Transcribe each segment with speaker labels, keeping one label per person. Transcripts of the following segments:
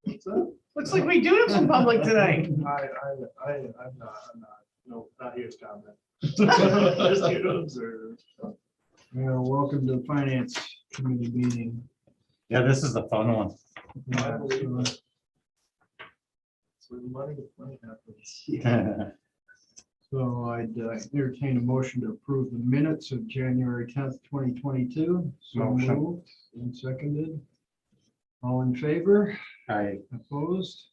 Speaker 1: Looks like we do have some public tonight.
Speaker 2: I'm not, no, not here to comment. Just here to observe.
Speaker 3: Well, welcome to the Finance Committee meeting.
Speaker 4: Yeah, this is the fun one.
Speaker 2: I believe it. It's where the money happens.
Speaker 3: So I'd entertain a motion to approve the minutes of January 10th, 2022. So
Speaker 4: Motion.
Speaker 3: moved and seconded. All in favor?
Speaker 4: I,
Speaker 3: Opposed?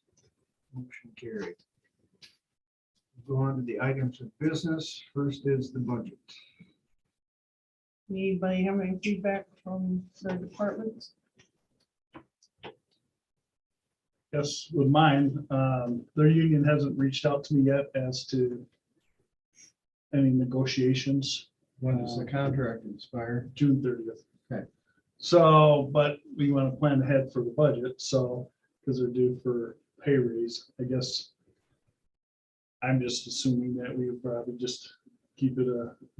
Speaker 3: Motion carried. Go on to the items of business. First is the budget.
Speaker 1: Anybody have any feedback from the departments?
Speaker 5: Yes, with mine, their union hasn't reached out to me yet as to any negotiations.
Speaker 3: When does the contract expire?
Speaker 5: June 30th.
Speaker 3: Okay.
Speaker 5: So, but we want to plan ahead for the budget, so, because they're due for pay raise, I guess. I'm just assuming that we would probably just keep it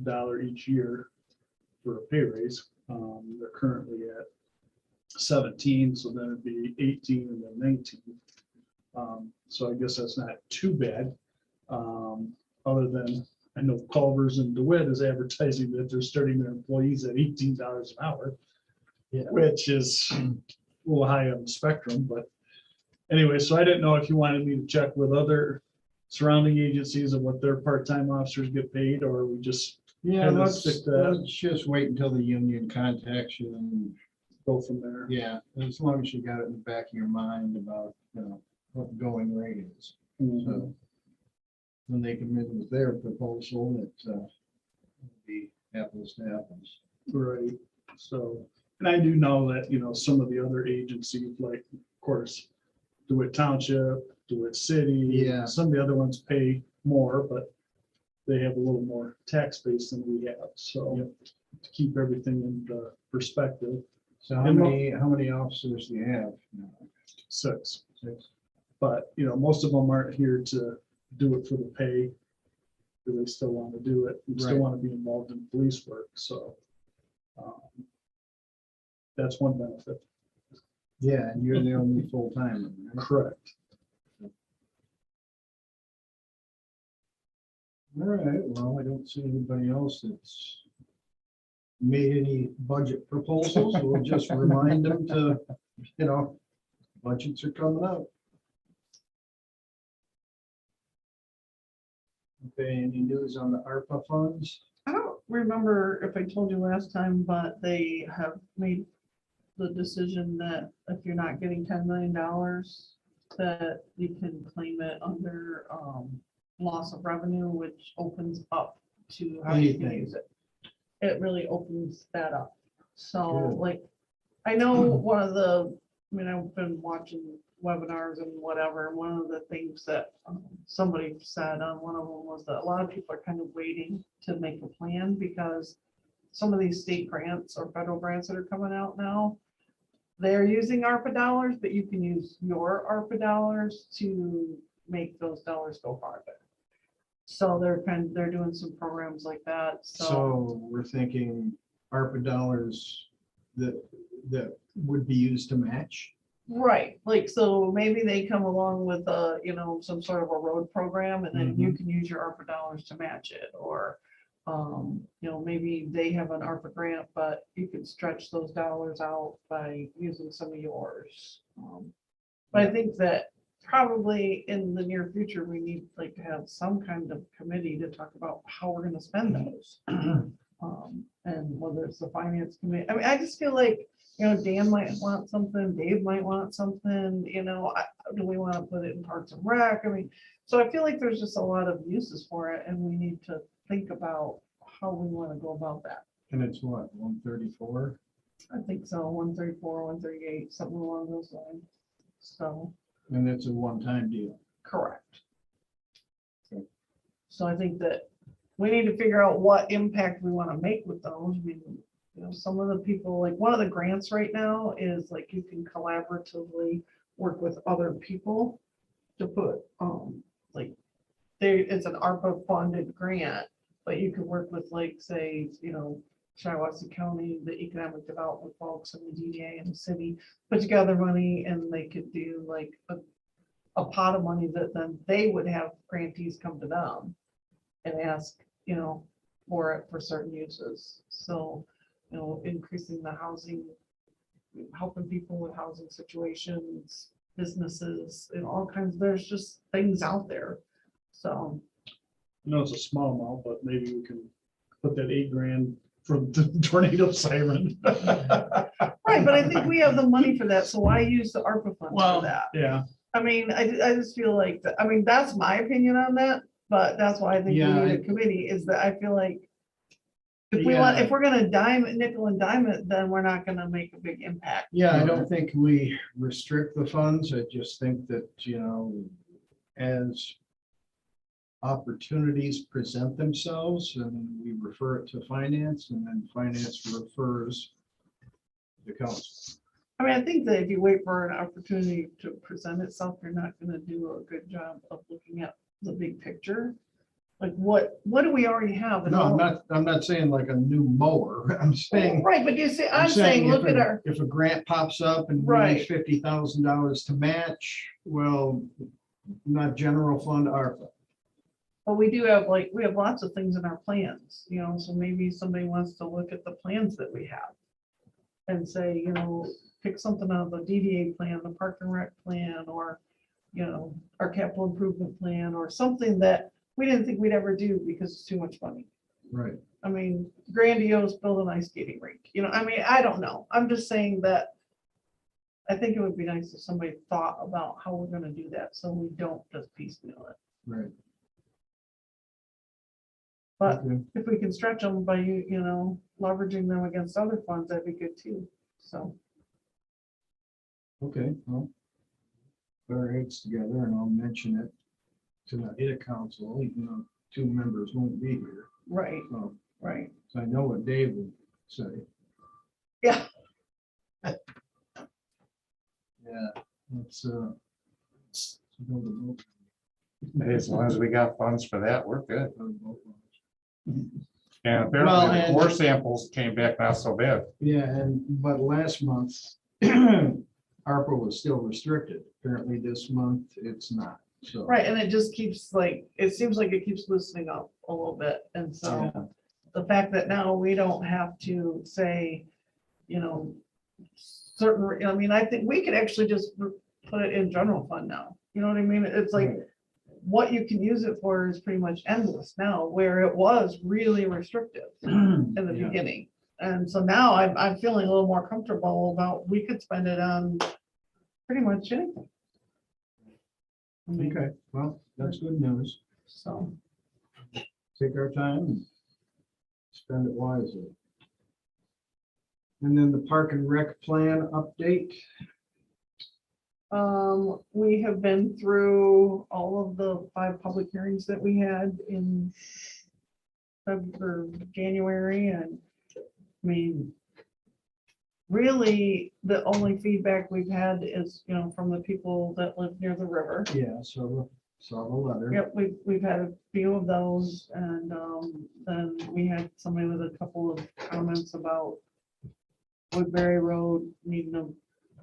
Speaker 5: $1 each year for a pay raise. They're currently at 17, so then it'd be 18 and then 19. So I guess that's not too bad. Other than I know Culver's and DeWitt is advertising that they're starting their employees at $18 an hour,
Speaker 3: Yeah.
Speaker 5: which is a little high on the spectrum, but anyway, so I didn't know if you wanted me to check with other surrounding agencies of what their part-time officers get paid, or we just
Speaker 3: Yeah,
Speaker 5: And
Speaker 3: let's
Speaker 5: stick to that.
Speaker 3: let's just wait until the union contacts you and,
Speaker 5: go from there.
Speaker 3: yeah, as long as you got it in the back of your mind about, what the going rate is.
Speaker 5: Mhm.
Speaker 3: So when they come in with their proposal, it'll be apples to apples.
Speaker 5: Right, so, and I do know that, some of the other agencies, like, of course, DeWitt Township, DeWitt City.
Speaker 3: Yeah.
Speaker 5: Some of the other ones pay more, but they have a little more tax base than we have, so to keep everything in the perspective,
Speaker 3: So how many officers do you have?
Speaker 5: 6.
Speaker 3: 6.
Speaker 5: But, most of them aren't here to do it for the pay. They still want to do it, and still
Speaker 3: Right.
Speaker 5: want to be involved in police work, so. That's one benefit.
Speaker 3: Yeah, and you're the only full-timer, right?
Speaker 5: Correct.
Speaker 3: All right, well, I don't see anybody else that's made any budget proposals. We'll just remind them to, budgets are coming up. Okay, any news on the ARPA funds?
Speaker 1: I don't remember if I told you last time, but they have made the decision that if you're not getting $10 million, that you can claim it under loss of revenue, which opens up to how you can
Speaker 3: Anything.
Speaker 1: use it. It really opens that up. So
Speaker 3: Good.
Speaker 1: like, I know I've been watching webinars and whatever. And one of the things that somebody said on one of them was that a lot of people are kind of waiting to make a plan because some of these state grants or federal grants that are coming out now, they're using ARPA dollars, but you can use your ARPA dollars to make those dollars go farther. So they're doing some programs like that.
Speaker 3: So we're thinking ARPA dollars that would be used to match.
Speaker 1: Right, like, so maybe they come along with some sort of a road program and then you can use your ARPA dollars to match it, or maybe they have an ARPA grant, but you can stretch those dollars out by using some of yours. But I think that probably in the near future, we need to have some kind of committee to talk about how we're gonna spend those. And whether it's the finance committee, I just feel like, Dan might want something, Dave might want something, do we want to put it in Parks and Rec? So I feel like there's just a lot of uses for it and we need to think about how we want to go about that.
Speaker 3: And it's what, 134?
Speaker 1: I think so, 134, 138, something along those lines. So,
Speaker 3: And it's a one-time deal.
Speaker 1: correct.
Speaker 3: Okay.
Speaker 1: So I think that we need to figure out what impact we want to make with those. Some of the people, like one of the grants right now is you can collaboratively work with other people to put, it's an ARPA funded grant, but you could work with say, Shiawassee County, the economic development folks and the DDA and the city put together money and they could do like a pot of money that then they would have grantees come to them and ask, for it for certain uses. So, increasing the housing, helping people with housing situations, businesses, and all kinds, there's just things out there. So,
Speaker 5: It's a small amount, but maybe we can put that $8,000 from the tornado siren.
Speaker 1: right, but I think we have the money for that, so why use the ARPA funds for that?
Speaker 5: Yeah,
Speaker 1: I mean, I just feel like, that's my opinion on that, but that's why I think we
Speaker 3: Yeah,
Speaker 1: need a
Speaker 3: I-
Speaker 1: committee, is that I feel like
Speaker 3: Yeah.
Speaker 1: if we're gonna nickel and dime it, then we're not gonna make a big impact.
Speaker 3: Yeah, I don't think we restrict the funds. I just think that, as opportunities present themselves and we refer it to finance and then finance refers the council.
Speaker 1: I think that if you wait for an opportunity to present itself, you're not gonna do a good job of looking at the big picture. Like, what do we already have?
Speaker 3: No, I'm not saying like a new mower. I'm saying.
Speaker 1: Right, but you see,
Speaker 3: I'm
Speaker 1: I'm saying, look
Speaker 3: if
Speaker 1: at our,
Speaker 3: if a grant pops up and we
Speaker 1: Right.
Speaker 3: need $50,000 to match, well, not general fund ARPA.
Speaker 1: but we do have we have lots of things in our plans, so maybe somebody wants to look at the plans that we have. And say, pick something out of the DDA plan, the Park and Rec plan, or, our capital improvement plan, or something that we didn't think we'd ever do because it's too much money.
Speaker 3: Right.
Speaker 1: Grandiose, build an ice skating rink, I don't know. I'm just saying that I think it would be nice if somebody thought about how we're gonna do that, so we don't just piecemeal it.
Speaker 3: Right.
Speaker 1: But
Speaker 3: Okay.
Speaker 1: if we can stretch them by, leveraging them against other funds, that'd be good too, so.
Speaker 3: Okay, well, put our heads together and I'll mention it to the data council, even though 2 members won't be here.
Speaker 1: Right,
Speaker 3: So
Speaker 1: right.
Speaker 3: I know what Dave would say.
Speaker 1: Yeah.
Speaker 3: Yeah, let's go to
Speaker 4: Hey, as long as we got funds for that, we're good.
Speaker 3: vote.
Speaker 4: And
Speaker 3: Well,
Speaker 4: apparently the
Speaker 3: and-
Speaker 4: core samples came back not so bad.
Speaker 3: Yeah, but last month, ARPA was still restricted. Apparently this month, it's not, so.
Speaker 1: Right, and it just keeps it seems like it keeps loosening up a little bit, and so
Speaker 3: Yeah.
Speaker 1: the fact that now we don't have to say, certain, I think we could actually just put it in general fund now, you know what I mean? It's like,
Speaker 3: Right.
Speaker 1: what you can use it for is pretty much endless now, where it was really restrictive in the
Speaker 3: Yeah.
Speaker 1: beginning. And so now I'm feeling a little more comfortable about, we could spend it on pretty much anything.
Speaker 3: Okay, well, that's good news.
Speaker 1: So,
Speaker 3: Take our time and spend it wisely. And then the Park and Rec plan update.
Speaker 1: we have been through all of the 5 public hearings that we had in January, and really, the only feedback we've had is, from the people that live near the river.
Speaker 3: Yeah, so saw the letter.
Speaker 1: Yep, we've had a few of those, and then we had somebody with a couple of comments about Woodbury Road needing a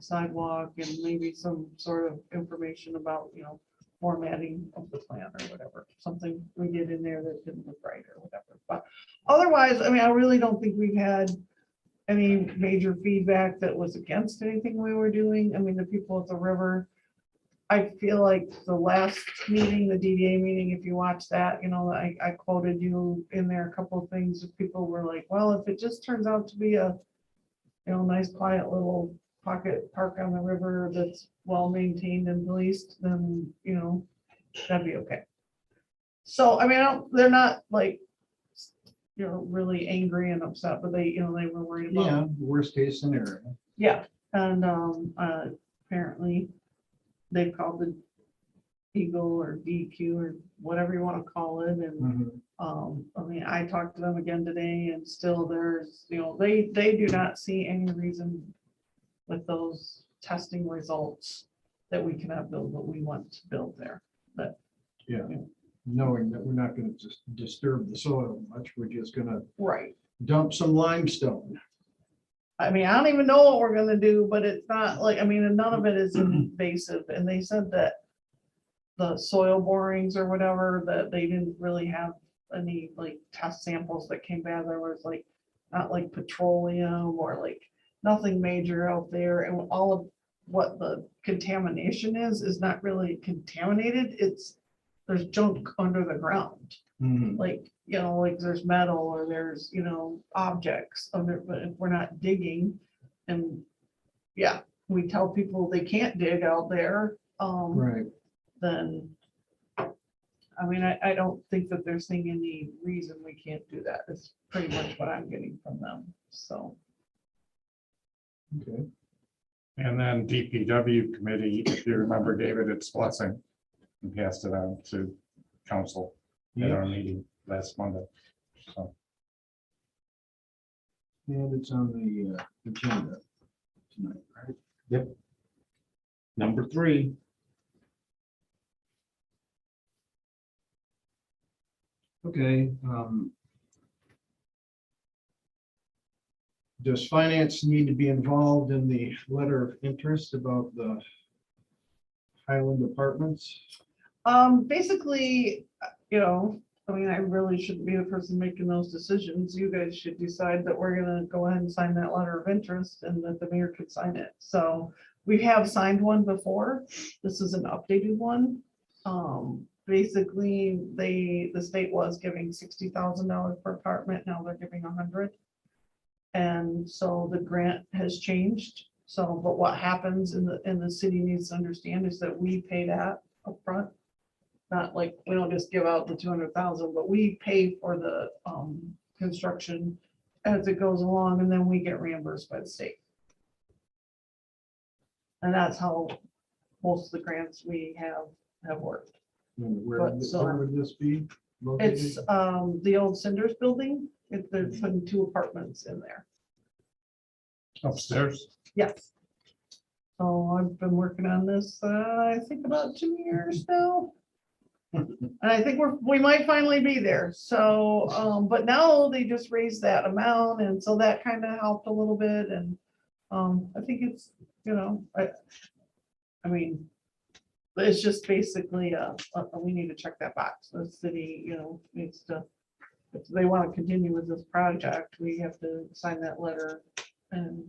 Speaker 1: sidewalk and maybe some sort of information about, formatting of the plan or whatever, something we did in there that didn't look right or whatever. But otherwise, I really don't think we've had any major feedback that was against anything we were doing. The people at the river, I feel like the last meeting, the DDA meeting, if you watch that, I quoted you in there a couple of things. People were like, well, if it just turns out to be a, nice quiet little pocket park on the river that's well maintained and policed, then, that'd be okay. So, they're not really angry and upset, but they were worried about.
Speaker 3: Yeah, worst case scenario.
Speaker 1: Yeah, and apparently they've called the Eagle or DQ or whatever you want to call it, and
Speaker 3: Mhm.
Speaker 1: I talked to them again today, and still there's, they do not see any reason with those testing results that we cannot build what we want to build there. But
Speaker 3: Yeah, knowing that we're not gonna just disturb the soil much, we're just gonna
Speaker 1: right,
Speaker 3: dump some limestone.
Speaker 1: I mean, I don't even know what we're gonna do, but it's not like, I mean, and none of it is invasive, and they said that the soil borings or whatever, that they didn't really have any like test samples that came back. There was like, not like petroleum or like nothing major out there, and all of what the contamination is not really contaminated. It's, there's junk under the ground. Like, you know, like there's metal or there's, you know, objects under, but if we're not digging, and yeah, we tell people they can't dig out there,
Speaker 3: Right.
Speaker 1: then I mean, I don't think that there's any reason we can't do that. It's pretty much what I'm getting from them, so.
Speaker 3: Okay.
Speaker 4: And then DPW committee, if you remember, David, it's blessing and passed it on to council at our meeting last Monday. So,
Speaker 3: And it's on the agenda tonight, right?
Speaker 6: Yep. Number 3.
Speaker 3: Okay. Does finance need to be involved in the letter of interest about the Highland Apartments?
Speaker 1: Basically, you know, I mean, I really shouldn't be the person making those decisions. You guys should decide that we're gonna go ahead and sign that letter of interest and that the mayor could sign it. So we have signed one before. This is an updated one. Basically, the state was giving $60,000 per apartment. Now they're giving 100. And so the grant has changed. So, but what happens in the city needs to understand is that we pay that upfront. Not like, we don't just give out the 200,000, but we pay for the construction as it goes along, and then we get reimbursed by the state. And that's how most of the grants we have worked.
Speaker 3: And Where
Speaker 1: But
Speaker 3: would
Speaker 1: so-
Speaker 3: where would this be located?
Speaker 1: It's the old Cinders building. They're putting 2 apartments in there.
Speaker 4: upstairs.
Speaker 1: Yes. So I've been working on this, I think about 2 years now. And I think we might finally be there. So, but now they just raised that amount, and so that kind of helped a little bit, and I think it's, you know, I mean, it's just basically, we need to check that box. The city, you know, needs to, if they want to continue with this project, we have to sign that letter. And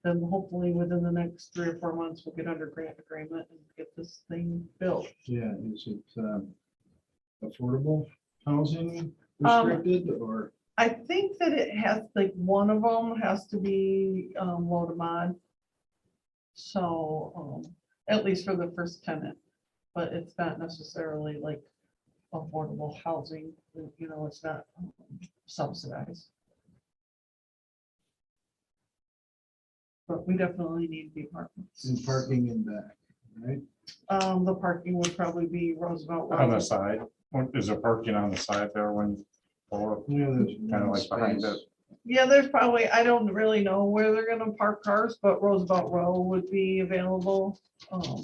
Speaker 1: then hopefully within the next 3 or 4 months, we'll get under grant agreement and get this thing built.
Speaker 3: Yeah, is it affordable housing
Speaker 1: Um,
Speaker 3: restricted or?
Speaker 1: I think that it has, like, one of them has to be low to mod. So, at least for the first tenant, but it's not necessarily like affordable housing, you know, it's not subsidized. But we definitely need the apartments.
Speaker 3: And parking in back, right?
Speaker 1: The parking would probably be Roosevelt
Speaker 4: On the
Speaker 1: Road.
Speaker 4: side, is there parking on the side there when, or
Speaker 3: Yeah, there's
Speaker 4: kind of like behind
Speaker 3: space.
Speaker 4: it?
Speaker 1: Yeah, there's probably, I don't really know where they're gonna park cars, but Roosevelt Road would be available.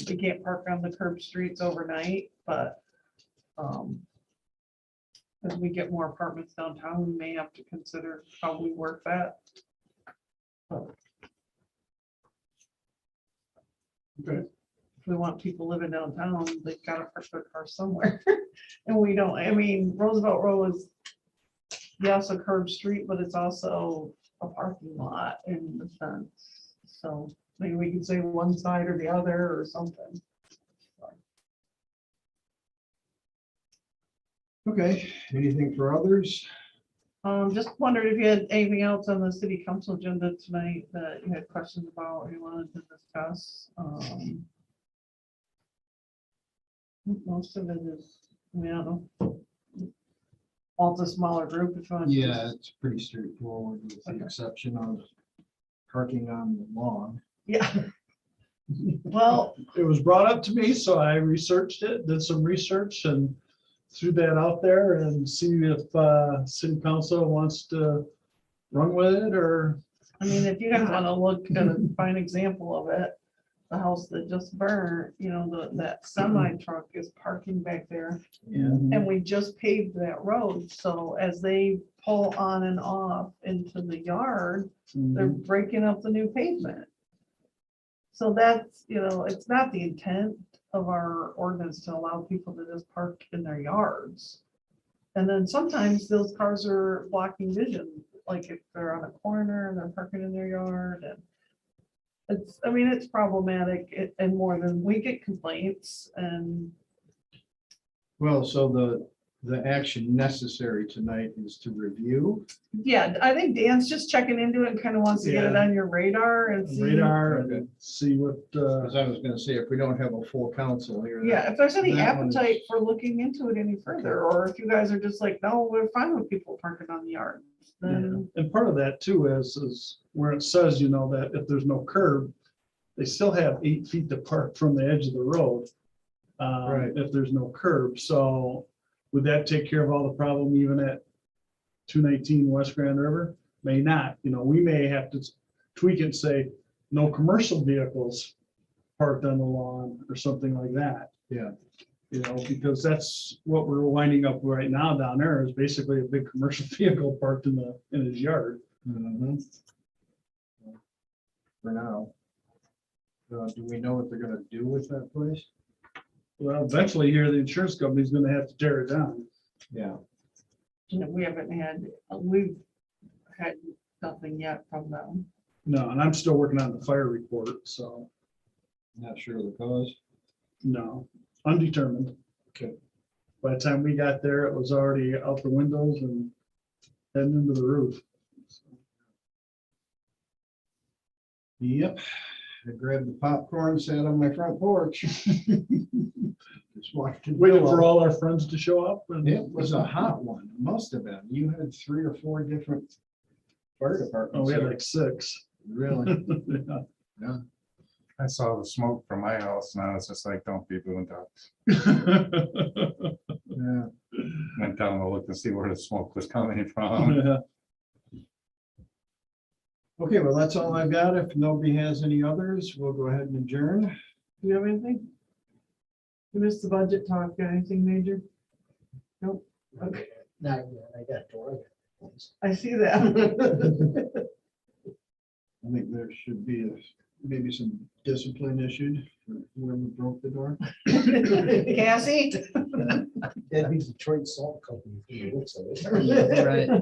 Speaker 1: They can't park on the curb streets overnight, but as we get more apartments downtown, we may have to consider how we work that. But
Speaker 3: Okay.
Speaker 1: if we want people living downtown, they've gotta park their car somewhere. And we don't, I mean, Roosevelt Road is, yes, a curb street, but it's also a parking lot in the sense. So maybe we can say one side or the other or something.
Speaker 3: Okay, anything for others?
Speaker 1: Just wondered if you had anything else on the city council agenda tonight that you had questions about or you wanted to discuss. Most of it is, I mean, I don't know. All the smaller group. If you want to
Speaker 3: Yeah, it's pretty straightforward with the
Speaker 1: Okay.
Speaker 3: exception of parking on the lawn.
Speaker 1: Yeah. Well,
Speaker 5: It was brought up to me, so I researched it, did some research and threw that out there and see if city council wants to run with it or.
Speaker 1: I mean, if you guys want to look at a fine example of it, the house that just burned, that semi truck is parking back there.
Speaker 3: Yeah.
Speaker 1: And we just paved that road, so as they pull on and off into the yard, they're breaking up the new pavement. So that's, it's not the intent of our ordinance to allow people to just park in their yards. And then sometimes those cars are blocking vision, like if they're on a corner and they're parking in their yard and it's problematic and more than we get complaints and
Speaker 3: Well, so the action necessary tonight is to review.
Speaker 1: yeah, I think Dan's just checking into it and kind of wants to get it
Speaker 5: Yeah.
Speaker 1: on your radar and see.
Speaker 5: Radar and see what,
Speaker 3: As I was gonna say, if we don't have a full council here.
Speaker 1: Yeah, if there's any
Speaker 3: that one is-
Speaker 1: appetite for looking into it any further, or if you guys are just like, no, we're fine with people parking on the yard, then,
Speaker 5: and part of that too is where it says, that if there's no curb, they still have 8 feet to park from the edge of the road.
Speaker 3: Right.
Speaker 5: If there's no curb, so would that take care of all the problem even at 219 West Grand River? May not, we may have to tweak it and say, no commercial vehicles parked on the lawn or something like that.
Speaker 3: Yeah.
Speaker 5: Because that's what we're winding up right now down there is basically a big commercial vehicle parked in his yard.
Speaker 3: Mhm. For now. Do we know what they're gonna do with that place?
Speaker 5: Well, eventually here, the insurance company's gonna have to tear it down.
Speaker 3: Yeah.
Speaker 1: we've had nothing yet from them.
Speaker 5: No, and I'm still working on the fire report, so
Speaker 3: Not sure of the cause.
Speaker 5: no, undetermined.
Speaker 3: Okay.
Speaker 5: By the time we got there, it was already out the windows and heading into the roof.
Speaker 3: Yep. I grabbed the popcorn, sat on my front porch. Just watched it
Speaker 5: Waiting
Speaker 3: go
Speaker 5: for
Speaker 3: up.
Speaker 5: all our friends to show up and.
Speaker 3: It was a hot one. Must have been. You had 3 or 4 different fire departments.
Speaker 5: Oh, we had
Speaker 3: there.
Speaker 5: like 6.
Speaker 3: Really?
Speaker 5: Yeah.
Speaker 4: I saw the smoke from my house and I was just like, don't be doing that.
Speaker 3: Yeah.
Speaker 4: Went down to look to see where the smoke was coming from.
Speaker 3: Okay, well, that's all I've got. If nobody has any others, we'll go ahead and adjourn.
Speaker 1: Do you have anything? You missed the budget talk, got anything major? Nope, okay,
Speaker 7: Not yet, I got door.
Speaker 1: I see that.
Speaker 3: I think there should be maybe some discipline issued for whoever broke the door.
Speaker 1: Cassie?
Speaker 7: That'd be Detroit Salt Company. If you look at it.
Speaker 3: Right.